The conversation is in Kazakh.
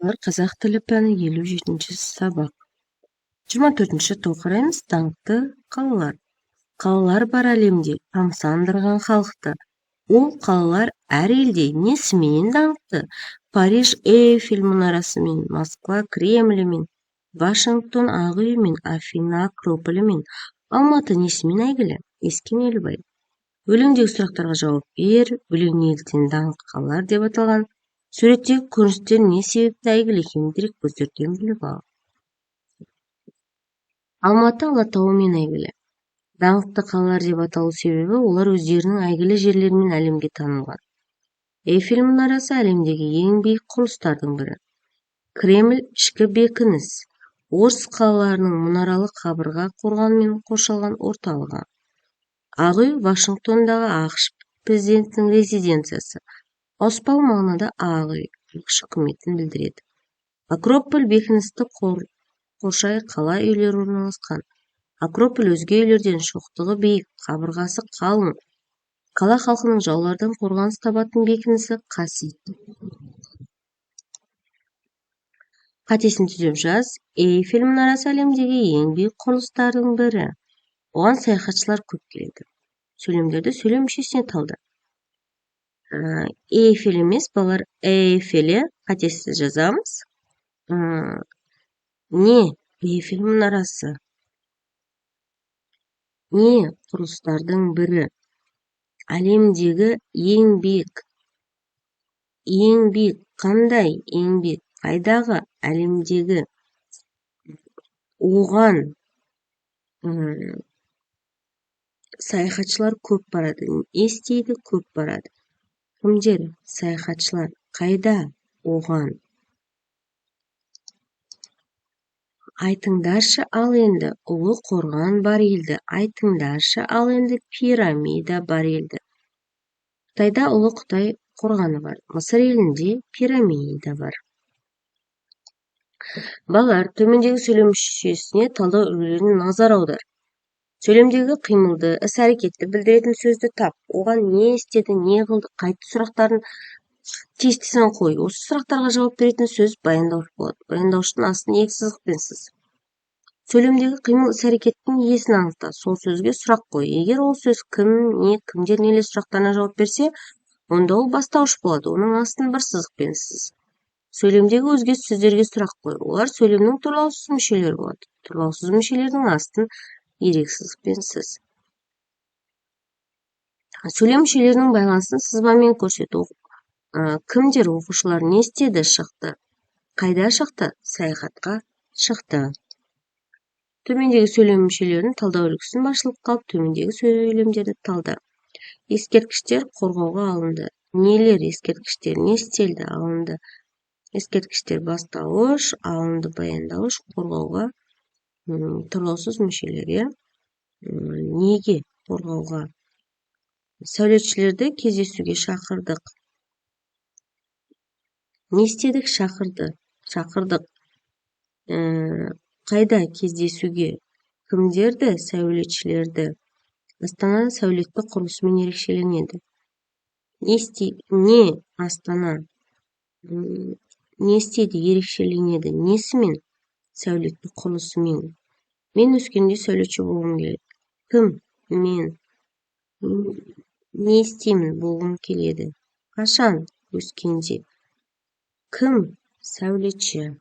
Қазақ тілі пәні 57-ші сабақ. 24-ші тоқыраймыз даңқты қалалар. Қалалар бар әлемде тамсандырған халықты. Ол қалалар әр елде несімен даңқты? Париж Эйфель мұнарасымен, Москва Кремлімен, Вашингтон Ақ үйімен, Афина Акрополімен, Алматы несімен әйгілі? Ескенелбай. Өлеңдегі сұрақтарға жауап бер. Өлең неліктен даңқты қалалар деп аталған? Суреттегі көріністер не себепті әйгілі екенін дерек көздерден біліп ал. Алматы Алатауымен әйгілі. Даңқты қалалар деп аталу себебі олар өздерінің әйгілі жерлерімен әлемге танылған. Эйфель мұнарасы әлемдегі ең биік құрылыстардың бірі. Кремль ішкі бекініс. Орыс қалаларының мұнаралы қабырға қорғанымен қоршалған орталығы. Ақ үй Вашингтондағы ақш президентінің резиденциясы. Ауыспалы мағынада Ақ үй ақш үкіметін білдіреді. Акрополь бекіністі қоршай қала үйлер орналасқан. Акрополь өзге үйлерден шоқтығы биік, қабырғасы қалың. Қала халқының жаулардан қорғаныс табатын бекінісі қасиетті. Қатесін түзеп жаз. Эйфель мұнарасы әлемдегі ең биік құрылыстардың бірі. Оған саяхатшылар көп келеді. Сөйлемдерді сөйлем мүшесіне талда. Эйфель емес, балалар, Эйфель қатесіз жазамыз. Не Эйфель мұнарасы? Не құрылыстардың бірі? Әлемдегі ең биік. Ең биік қандай? Ең биік қайдағы? Әлемдегі. Оған саяхатшылар көп барады. Не істейді? Көп барады. Кімдер? Саяхатшылар. Қайда? Оған. Айтыңдаршы ал енді ұлы қорған бар елді. Айтыңдаршы ал енді пирамида бар елді. Қытайда ұлы Қытай қорғаны бар. Мысыр елінде пирамида бар. Балалар, төмендегі сөйлем мүшесіне талдау үлгілеріне назар аудар. Сөйлемдегі қимылды, іс-әрекетті білдіретін сөзді тап. Оған не істеді, не қылды, қайтты сұрақтарын тестісін қой. Осы сұрақтарға жауап беретін сөз баяндауыш болады. Баяндауыштың астын екі сызықпен сыз. Сөйлемдегі қимыл іс-әрекеттің иесін анықта. Сол сөзге сұрақ қой. Егер ол сөз кім, не, кімдер, нелер сұрақтарына жауап берсе, онда ол бастауыш болады. Оның астын бір сызықпен сыз. Сөйлемдегі өзге сөздерге сұрақ қой. Олар сөйлемнің тұрлаусыз мүшелері болады. Тұрлаусыз мүшелердің астын ерек сызықпен сыз. Сөйлем мүшелерінің байланысын сызбамен көрсету. Кімдер? Оқушылар не істеді? Шықты. Қайда шықты? Саяхатқа шықты. Төмендегі сөйлем мүшелерін талдау үлгісін басшылыққа алып, төмендегі сөйлемдерді талда. Ескерткіштер қорғауға алынды. Нелер ескерткіштер? Не істелді? Алынды. Ескерткіштер бастауыш, алынды баяндауыш, қорғауға, тұрлаусыз мүшелер. Неге қорғауға? Сәулетшілерді кездесуге шақырдық. Не істедік? Шақырдық. Қайда? Кездесуге. Кімдерді? Сәулетшілерді. Астана сәулетті құрылысымен ерекшеленеді. Не Астана? Не істеді? Ерекшеленеді. Несімен? Сәулетті құрылысымен. Мен өскенде сәулетші болғым келеді. Кім? Мен. Не істеймін? Болғым келеді. Қашан? Өскенде. Кім? Сәулетші.